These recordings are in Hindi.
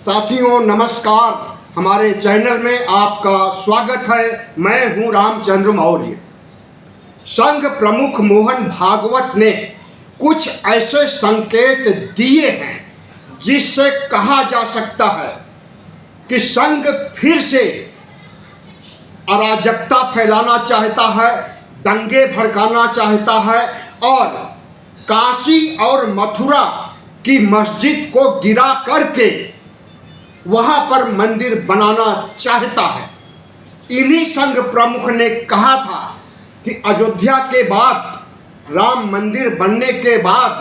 साथियों नमस्कार, हमारे चैनल में आपका स्वागत है। मैं हूं रामचंद्र मौर्य। संघ प्रमुख मोहन भागवत ने कुछ ऐसे संकेत दिए हैं जिससे कहा जा सकता है कि संघ फिर से अराजकता फैलाना चाहता है, दंगे भड़काना चाहता है और काशी और मथुरा की मस्जिद को गिरा करके वहां पर मंदिर बनाना चाहता है। इन्हीं संघ प्रमुख ने कहा था कि अयोध्या के बाद, राम मंदिर बनने के बाद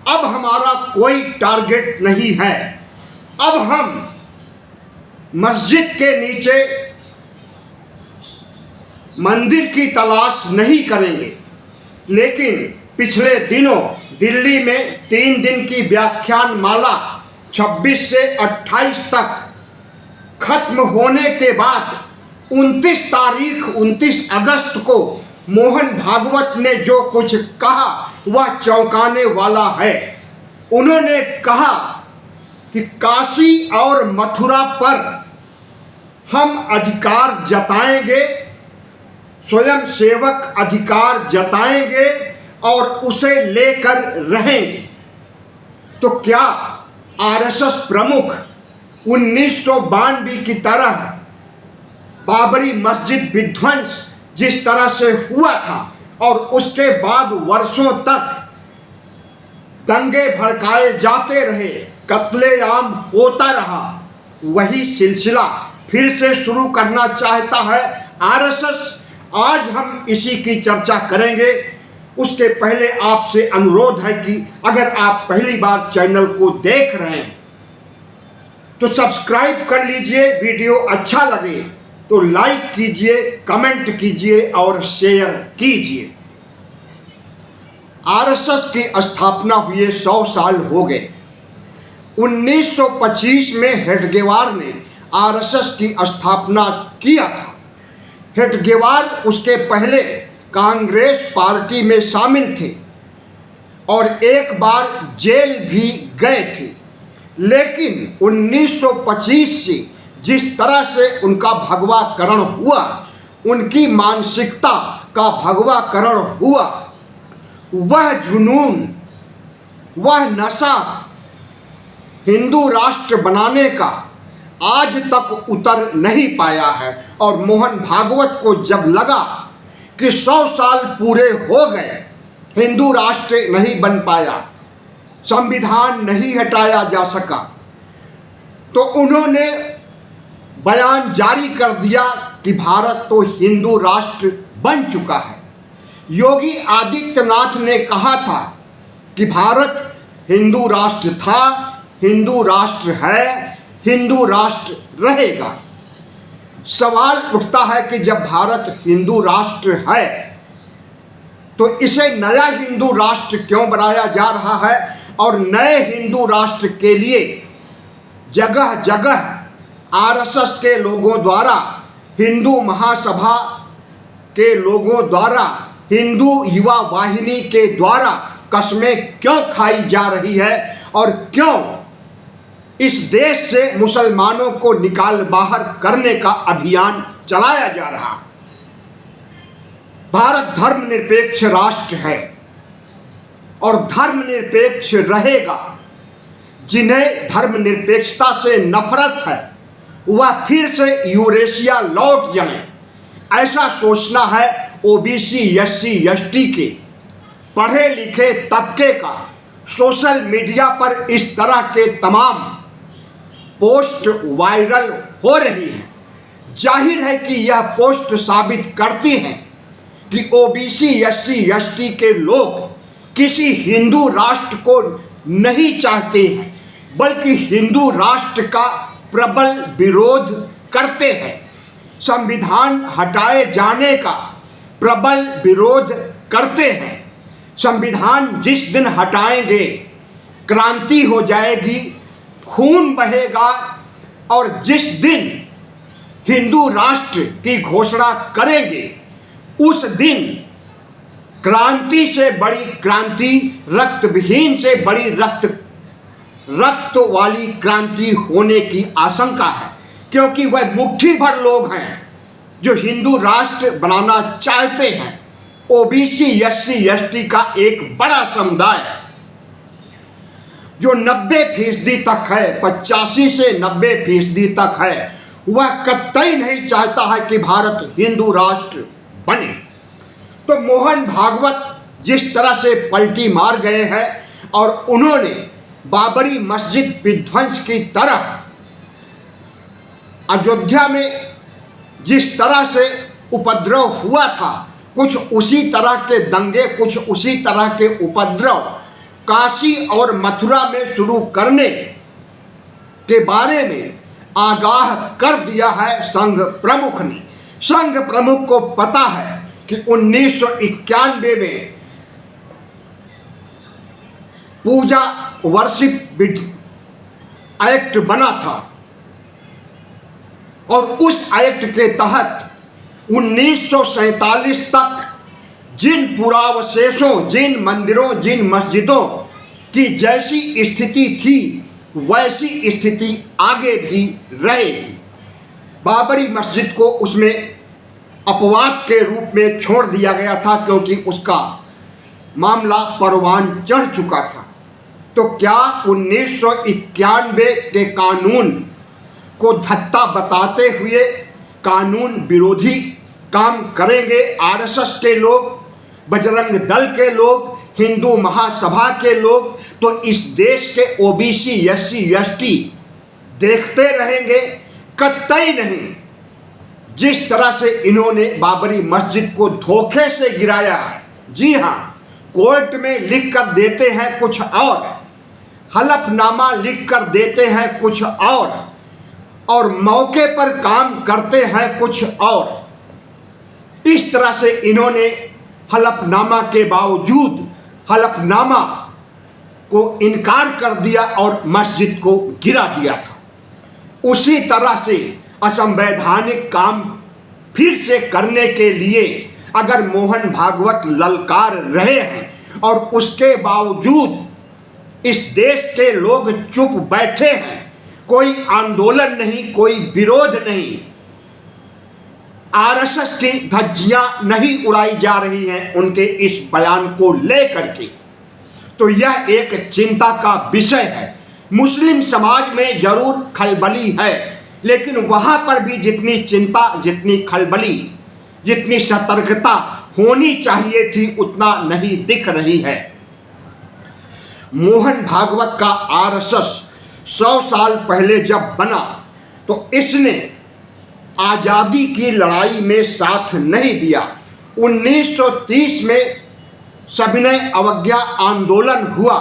अब हमारा कोई टारगेट नहीं है। अब हम मस्जिद के नीचे मंदिर की तलाश नहीं करेंगे। लेकिन पिछले दिनों दिल्ली में 3 दिन की व्याख्यान माला 26 से 28 तक खत्म होने के बाद 29 अगस्त को मोहन भागवत ने जो कुछ कहा वह चौंकाने वाला है। उन्होंने कहा कि काशी और मथुरा पर हम अधिकार जताएंगे, स्वयं सेवक अधिकार जताएंगे और उसे लेकर रहेंगे। तो क्या आरएसएस प्रमुख 1992 की तरह बाबरी मस्जिद विध्वंस जिस तरह से हुआ था और उसके बाद वर्षों तक दंगे भड़काए जाते रहे, कत्लेआम होता रहा, वही सिलसिला फिर से शुरू करना चाहता है आरएसएस? आज हम इसी की चर्चा करेंगे। उसके पहले आपसे अनुरोध है कि अगर आप पहली बार चैनल को देख रहे हैं तो सब्सक्राइब कर लीजिए, वीडियो अच्छा लगे तो लाइक कीजिए, कमेंट कीजिए और शेयर कीजिए। आरएसएस की स्थापना हुए 100 साल हो गए। 1925 में हेडगेवार ने आरएसएस की स्थापना किया था। हेडगेवार उसके पहले कांग्रेस पार्टी में शामिल थे और एक बार जेल भी गए थे। लेकिन 1925 से जिस तरह से उनका भगवाकरण हुआ, उनकी मानसिकता का भगवाकरण हुआ, वह जुनून, वह नशा हिंदू राष्ट्र बनाने का आज तक उतर नहीं पाया है। और मोहन भागवत को जब लगा कि 100 साल पूरे हो गए, हिंदू राष्ट्र नहीं बन पाया, संविधान नहीं हटाया जा सका, तो उन्होंने बयान जारी कर दिया कि भारत तो हिंदू राष्ट्र बन चुका है। योगी आदित्यनाथ ने कहा था कि भारत हिंदू राष्ट्र था, हिंदू राष्ट्र है, हिंदू राष्ट्र रहेगा। सवाल उठता है कि जब भारत हिंदू राष्ट्र है तो इसे नया हिंदू राष्ट्र क्यों बनाया जा रहा है? और नए हिंदू राष्ट्र के लिए जगह जगह आरएसएस के लोगों द्वारा, हिंदू महासभा के लोगों द्वारा, हिंदू युवा वाहिनी के द्वारा कस्में क्यों खाई जा रही है? और क्यों इस देश से मुसलमानों को निकाल बाहर करने का अभियान चलाया जा रहा? भारत धर्मनिरपेक्ष राष्ट्र है और धर्मनिरपेक्ष रहेगा। जिन्हें धर्मनिरपेक्षता से नफरत है वह फिर से यूरेशिया लौट जाए, ऐसा सोचना है ओबीसी, एससी, एसटी के पढ़े लिखे तबके का। सोशल मीडिया पर इस तरह के तमाम पोस्ट वायरल हो रही हैं। जाहिर है कि यह पोस्ट साबित करती हैं कि ओबीसी, एससी, एसटी के लोग किसी हिंदू राष्ट्र को नहीं चाहते हैं, बल्कि हिंदू राष्ट्र का प्रबल विरोध करते हैं। संविधान हटाए जाने का प्रबल विरोध करते हैं। संविधान जिस दिन हटाएंगे क्रांति हो जाएगी, खून बहेगा। और जिस दिन हिंदू राष्ट्र की घोषणा करेंगे उस दिन क्रांति से बड़ी क्रांति, रक्त विहीन से बड़ी रक्त रक्त वाली क्रांति होने की आशंका है, क्योंकि वह मुट्ठी भर लोग हैं जो हिंदू राष्ट्र बनाना चाहते हैं। ओबीसी एससी एसटी का एक बड़ा समुदाय जो 90% तक है, 85 से 90% तक है, वह कतई नहीं चाहता है कि भारत हिंदू राष्ट्र बने। तो मोहन भागवत जिस तरह से पलटी मार गए हैं और उन्होंने बाबरी मस्जिद विध्वंस की तरह अयोध्या में जिस तरह से उपद्रव हुआ था, कुछ उसी तरह के दंगे, कुछ उसी तरह के उपद्रव काशी और मथुरा में शुरू करने के बारे में आगाह कर दिया है संघ प्रमुख ने। संघ प्रमुख को पता है कि 1991 में पूजा वर्शिप एक्ट बना था और उस एक्ट के तहत 1947 तक जिन पुरावशेषों, जिन मंदिरों, जिन मस्जिदों की जैसी स्थिति थी वैसी स्थिति आगे भी रहेगी। बाबरी मस्जिद को उसमें अपवाद के रूप में छोड़ दिया गया था क्योंकि उसका मामला परवान चढ़ चुका था। तो क्या 1991 के कानून को धत्ता बताते हुए कानून विरोधी काम करेंगे आरएसएस के लोग, बजरंग दल के लोग, हिंदू महासभा के लोग? तो इस देश के ओबीसी एससी एसटी देखते रहेंगे? कतई नहीं। जिस तरह से इन्होंने बाबरी मस्जिद को धोखे से गिराया है, जी हाँ, कोर्ट में लिख कर देते हैं कुछ और, हलफनामा लिख कर देते हैं कुछ और मौके पर काम करते हैं कुछ और। इस तरह से इन्होंने हलफनामा के बावजूद हलफनामा को इनकार कर दिया और मस्जिद को गिरा दिया था। उसी तरह से असंवैधानिक काम फिर से करने के लिए अगर मोहन भागवत ललकार रहे हैं और उसके बावजूद इस देश के लोग चुप बैठे हैं, कोई आंदोलन नहीं, कोई विरोध नहीं, आरएसएस की धज्जियां नहीं उड़ाई जा रही हैं उनके इस बयान को लेकर के, तो यह एक चिंता का विषय है। मुस्लिम समाज में जरूर खलबली है, लेकिन वहां पर भी जितनी चिंता, जितनी खलबली, जितनी सतर्कता होनी चाहिए थी उतना नहीं दिख रही है। मोहन भागवत का आरएसएस 100 साल पहले जब बना तो इसने आज़ादी की लड़ाई में साथ नहीं दिया। 1930 में सविनय अवज्ञा आंदोलन हुआ,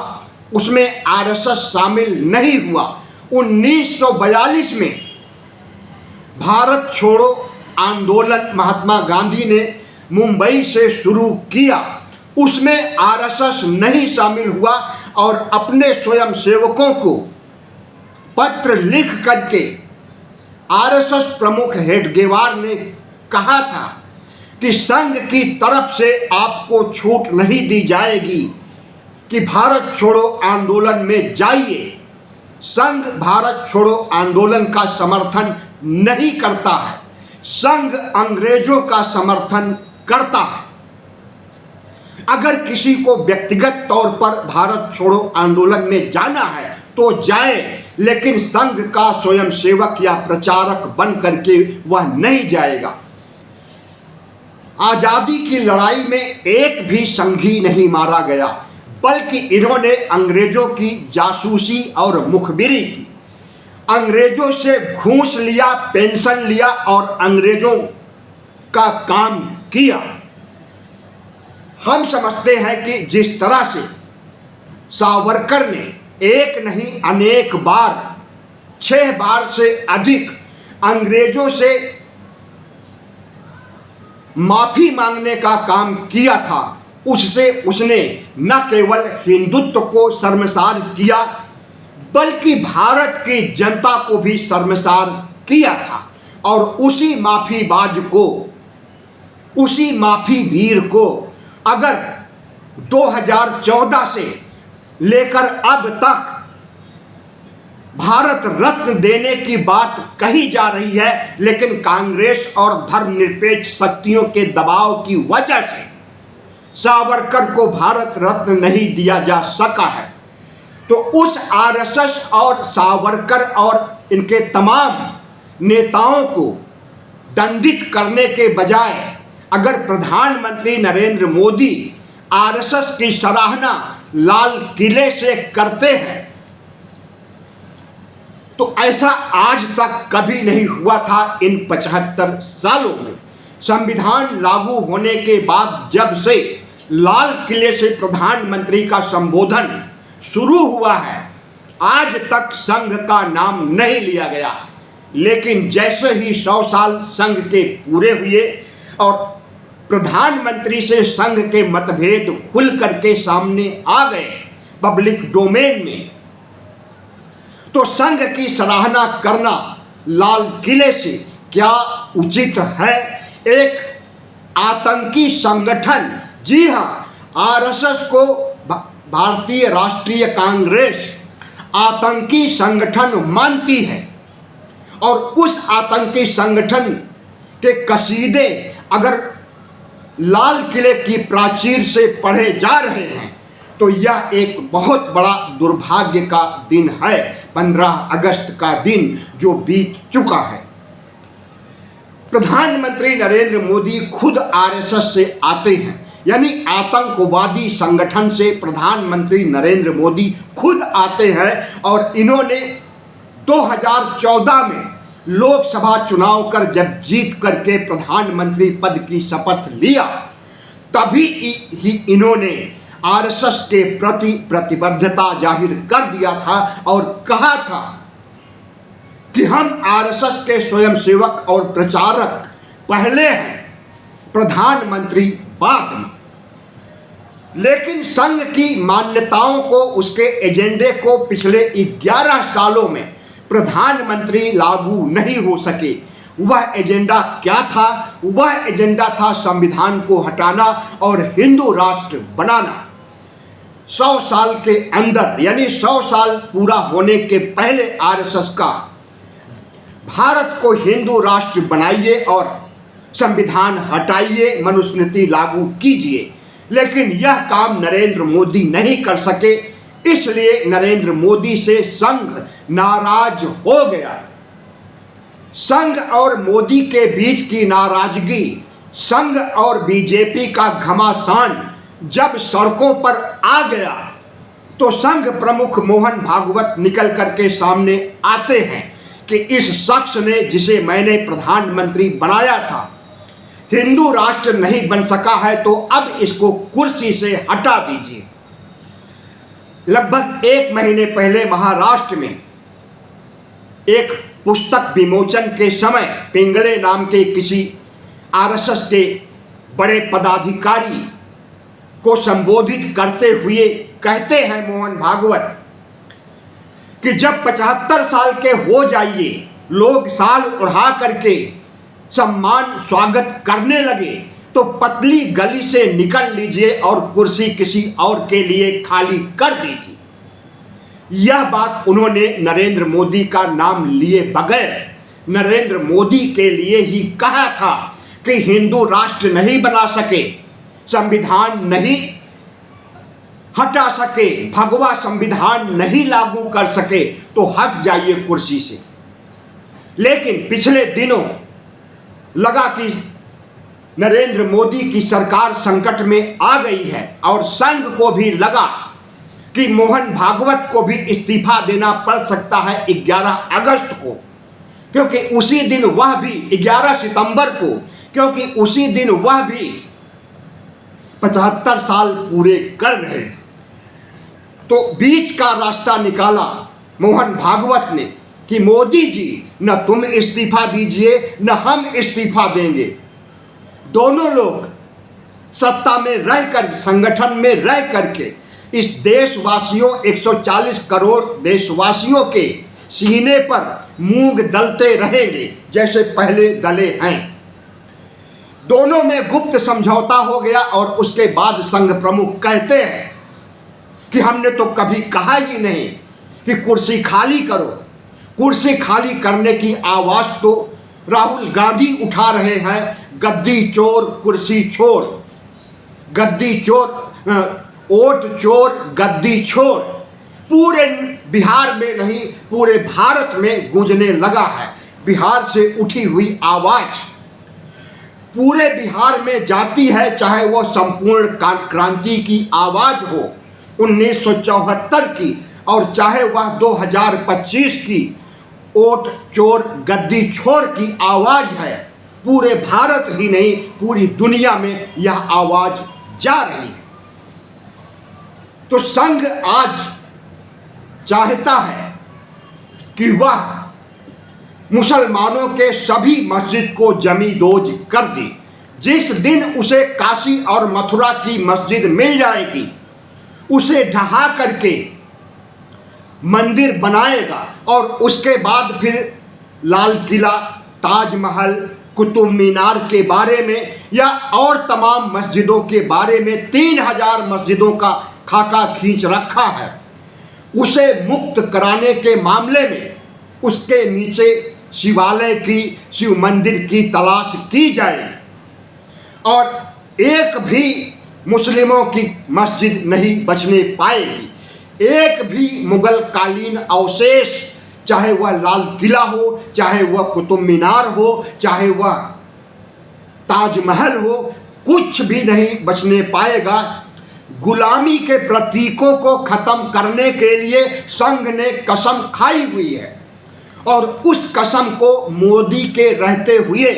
उसमें आरएसएस शामिल नहीं हुआ। 1942 में भारत छोड़ो आंदोलन महात्मा गांधी ने मुंबई से शुरू किया, उसमें आरएसएस नहीं शामिल हुआ और अपने स्वयं सेवकों को पत्र लिख करके आरएसएस प्रमुख हेडगेवार ने कहा था कि संघ की तरफ से आपको छूट नहीं दी जाएगी कि भारत छोड़ो आंदोलन में जाइए। संघ भारत छोड़ो आंदोलन का समर्थन नहीं करता है, संघ अंग्रेजों का समर्थन करता है। अगर किसी को व्यक्तिगत तौर पर भारत छोड़ो आंदोलन में जाना है तो जाए, लेकिन संघ का स्वयंसेवक या प्रचारक बन करके वह नहीं जाएगा। आजादी की लड़ाई में एक भी संघी नहीं मारा गया, बल्कि इन्होंने अंग्रेजों की जासूसी और मुखबिरी की, अंग्रेजों से घूस लिया, पेंशन लिया और अंग्रेजों का काम किया। हम समझते हैं कि जिस तरह से सावरकर ने एक नहीं अनेक बार, 6 बार से अधिक अंग्रेजों से माफी मांगने का काम किया था, उससे उसने न केवल हिंदुत्व को शर्मसार किया बल्कि भारत की जनता को भी शर्मसार किया था। और उसी माफीबाज को, उसी माफी वीर को अगर 2014 से लेकर अब तक भारत रत्न देने की बात कही जा रही है, लेकिन कांग्रेस और धर्मनिरपेक्ष शक्तियों के दबाव की वजह से सावरकर को भारत रत्न नहीं दिया जा सका है। तो उस आरएसएस और सावरकर और इनके तमाम नेताओं को दंडित करने के बजाय अगर प्रधानमंत्री नरेंद्र मोदी आरएसएस की सराहना लाल किले से करते हैं तो ऐसा आज तक कभी नहीं हुआ था। इन 75 सालों में संविधान लागू होने के बाद जब से लाल किले से प्रधानमंत्री का संबोधन शुरू हुआ है, आज तक संघ का नाम नहीं लिया गया। लेकिन जैसे ही 100 साल संघ के पूरे हुए और प्रधानमंत्री से संघ के मतभेद खुल करके सामने आ गए पब्लिक डोमेन में, तो संघ की सराहना करना लाल किले से क्या उचित है? एक आतंकी संगठन, जी हां, आरएसएस को भारतीय राष्ट्रीय कांग्रेस आतंकी संगठन मानती है और उस आतंकी संगठन के कसीदे अगर लाल किले की प्राचीर से पढ़े जा रहे हैं तो यह एक बहुत बड़ा दुर्भाग्य का दिन है। 15 अगस्त का दिन जो बीत चुका है। प्रधानमंत्री नरेंद्र मोदी खुद आरएसएस से आते हैं, यानी आतंकवादी संगठन से प्रधानमंत्री नरेंद्र मोदी खुद आते हैं और इन्होंने 2014 में लोकसभा चुनाव कर जब जीत करके प्रधानमंत्री पद की शपथ लिया, तभी ही इन्होंने आरएसएस के प्रति प्रतिबद्धता जाहिर कर दिया था और कहा था कि हम आरएसएस के स्वयंसेवक और प्रचारक पहले हैं, प्रधानमंत्री बाद में। लेकिन संघ की मान्यताओं को, उसके एजेंडे को पिछले 11 सालों में प्रधानमंत्री लागू नहीं हो सके। वह एजेंडा क्या था? वह एजेंडा था संविधान को हटाना और हिंदू राष्ट्र बनाना। 100 साल के अंदर, यानी 100 साल पूरा होने के पहले आरएसएस का भारत को हिंदू राष्ट्र बनाइए और संविधान हटाइए, मनुस्मृति लागू कीजिए। लेकिन यह काम नरेंद्र मोदी नहीं कर सके, इसलिए नरेंद्र मोदी से संघ नाराज हो गया। संघ और मोदी के बीच की नाराजगी, संघ और बीजेपी का घमासान जब सड़कों पर आ गया तो संघ प्रमुख मोहन भागवत निकल करके सामने आते हैं कि इस शख्स ने, जिसे मैंने प्रधानमंत्री बनाया था, हिंदू राष्ट्र नहीं बन सका है, तो अब इसको कुर्सी से हटा दीजिए। लगभग 1 महीने पहले महाराष्ट्र में एक पुस्तक विमोचन के समय पिंगले नाम के किसी आरएसएस के बड़े पदाधिकारी को संबोधित करते हुए कहते हैं मोहन भागवत कि जब 75 साल के हो जाइए, लोग साल उड़ा करके सम्मान स्वागत करने लगे, तो पतली गली से निकल लीजिए और कुर्सी किसी और के लिए खाली कर दीजिए। यह बात उन्होंने नरेंद्र मोदी का नाम लिए बगैर नरेंद्र मोदी के लिए ही कहा था कि हिंदू राष्ट्र नहीं बना सके, संविधान नहीं हटा सके, भगवा संविधान नहीं लागू कर सके, तो हट जाइए कुर्सी से। लेकिन पिछले दिनों लगा कि नरेंद्र मोदी की सरकार संकट में आ गई है और संघ को भी लगा कि मोहन भागवत को भी इस्तीफा देना पड़ सकता है 11 अगस्त को, क्योंकि उसी दिन वह भी 11 सितंबर को, क्योंकि उसी दिन वह भी 75 साल पूरे कर रहे हैं। तो बीच का रास्ता निकाला मोहन भागवत ने कि मोदी जी, न तुम इस्तीफा दीजिए न हम इस्तीफा देंगे। दोनों लोग सत्ता में रहकर, संगठन में रह करके इस देशवासियों 140 करोड़ देशवासियों के सीने पर मूंग दलते रहेंगे जैसे पहले दले हैं। दोनों में गुप्त समझौता हो गया और उसके बाद संघ प्रमुख कहते हैं कि हमने तो कभी कहा ही नहीं कि कुर्सी खाली करो, कुर्सी खाली करने की आवाज़ तो राहुल गांधी उठा रहे हैं, गद्दी चोर कुर्सी छोड़, गद्दी चोर, वोट चोर गद्दी छोड़। पूरे बिहार में नहीं, पूरे भारत में गूंजने लगा है बिहार से उठी हुई आवाज़। पूरे बिहार में जाती है, चाहे वह संपूर्ण क्रांति की आवाज़ हो 1974 की, और चाहे वह 2025 की वोट चोर गद्दी छोड़ की आवाज़ है। पूरे भारत ही नहीं, पूरी दुनिया में यह आवाज़ जा रही है। तो संघ आज चाहता है कि वह मुसलमानों के सभी मस्जिद को जमींदोज कर दे। जिस दिन उसे काशी और मथुरा की मस्जिद मिल जाएगी, उसे ढहा करके मंदिर बनाएगा और उसके बाद फिर लाल किला, ताजमहल, कुतुब मीनार के बारे में या और तमाम मस्जिदों के बारे में 3000 मस्जिदों का खाका खींच रखा है। उसे मुक्त कराने के मामले में उसके नीचे शिवालय की, शिव मंदिर की तलाश की जाएगी और एक भी मुस्लिमों की मस्जिद नहीं बचने पाएगी। एक भी मुगल कालीन अवशेष, चाहे वह लाल किला हो, चाहे वह कुतुब मीनार हो, चाहे वह ताजमहल हो, कुछ भी नहीं बचने पाएगा। गुलामी के प्रतीकों को खत्म करने के लिए संघ ने कसम खाई हुई है और उस कसम को मोदी के रहते हुए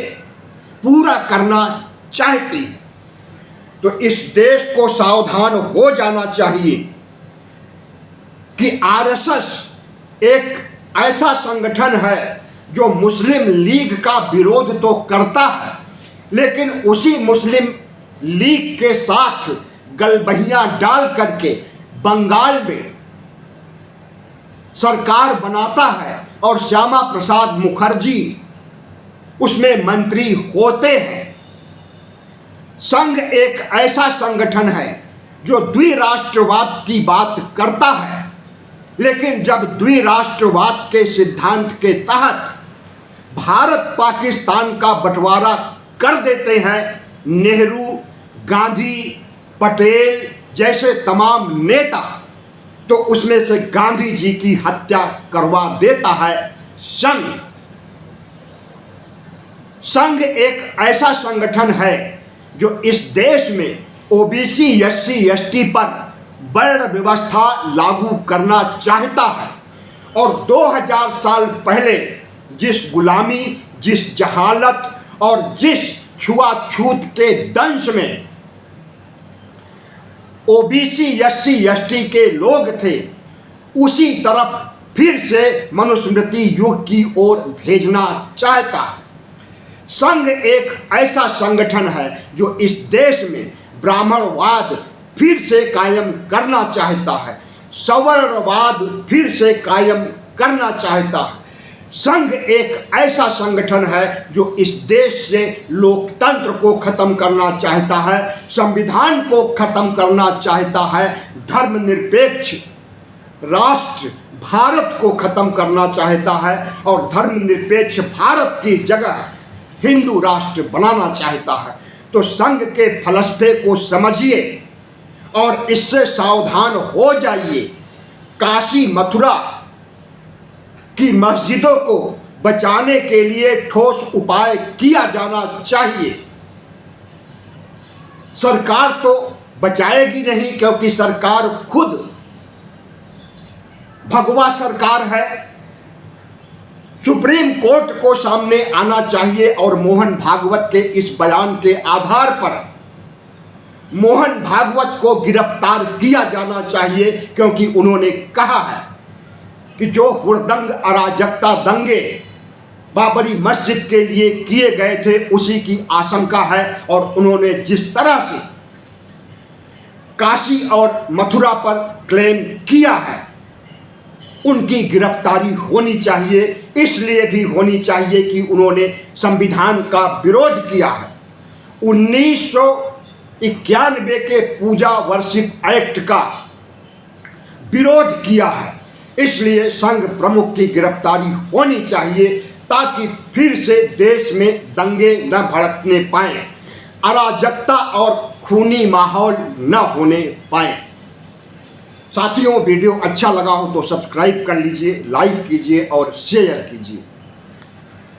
पूरा करना चाहती है। तो इस देश को सावधान हो जाना चाहिए कि आरएसएस एक ऐसा संगठन है जो मुस्लिम लीग का विरोध तो करता है, लेकिन उसी मुस्लिम लीग के साथ गलबहियां डाल करके बंगाल में सरकार बनाता है और श्यामा प्रसाद मुखर्जी उसमें मंत्री होते हैं। संघ एक ऐसा संगठन है जो द्विराष्ट्रवाद की बात करता है, लेकिन जब द्विराष्ट्रवाद के सिद्धांत के तहत भारत पाकिस्तान का बंटवारा कर देते हैं, नेहरू, गांधी, पटेल जैसे तमाम नेता, तो उसमें से गांधी जी की हत्या करवा देता है संघ। संघ एक ऐसा संगठन है जो इस देश में ओबीसी, एससी, एसटी पर वर्ण व्यवस्था लागू करना चाहता है और 2000 साल पहले जिस गुलामी, जिस जहालत और जिस छुआछूत के दंश में ओबीसी, एससी, एसटी के लोग थे, उसी तरफ फिर से मनुस्मृति युग की ओर भेजना चाहता है। संघ एक ऐसा संगठन है जो इस देश में ब्राह्मणवाद फिर से कायम करना चाहता है, सवर्णवाद फिर से कायम करना चाहता है। संघ एक ऐसा संगठन है जो इस देश से लोकतंत्र को खत्म करना चाहता है, संविधान को खत्म करना चाहता है, धर्मनिरपेक्ष राष्ट्र भारत को खत्म करना चाहता है और धर्मनिरपेक्ष भारत की जगह हिंदू राष्ट्र बनाना चाहता है। तो संघ के फलसफे को समझिए और इससे सावधान हो जाइए। काशी, मथुरा की मस्जिदों को बचाने के लिए ठोस उपाय किया जाना चाहिए। सरकार तो बचाएगी नहीं, क्योंकि सरकार खुद भगवा सरकार है। सुप्रीम कोर्ट को सामने आना चाहिए और मोहन भागवत के इस बयान के आधार पर मोहन भागवत को गिरफ्तार किया जाना चाहिए, क्योंकि उन्होंने कहा है कि जो हुड़दंग अराजकता दंगे बाबरी मस्जिद के लिए किए गए थे उसी की आशंका है और उन्होंने जिस तरह से काशी और मथुरा पर क्लेम किया है उनकी गिरफ्तारी होनी चाहिए। इसलिए भी होनी चाहिए कि उन्होंने संविधान का विरोध किया है। 1991 के पूजा वर्शिप एक्ट का विरोध किया है, इसलिए संघ प्रमुख की गिरफ्तारी होनी चाहिए ताकि फिर से देश में दंगे न भड़कने पाए, अराजकता और खूनी माहौल न होने पाए। साथियों, वीडियो अच्छा लगा हो तो सब्सक्राइब कर लीजिए, लाइक कीजिए और शेयर कीजिए।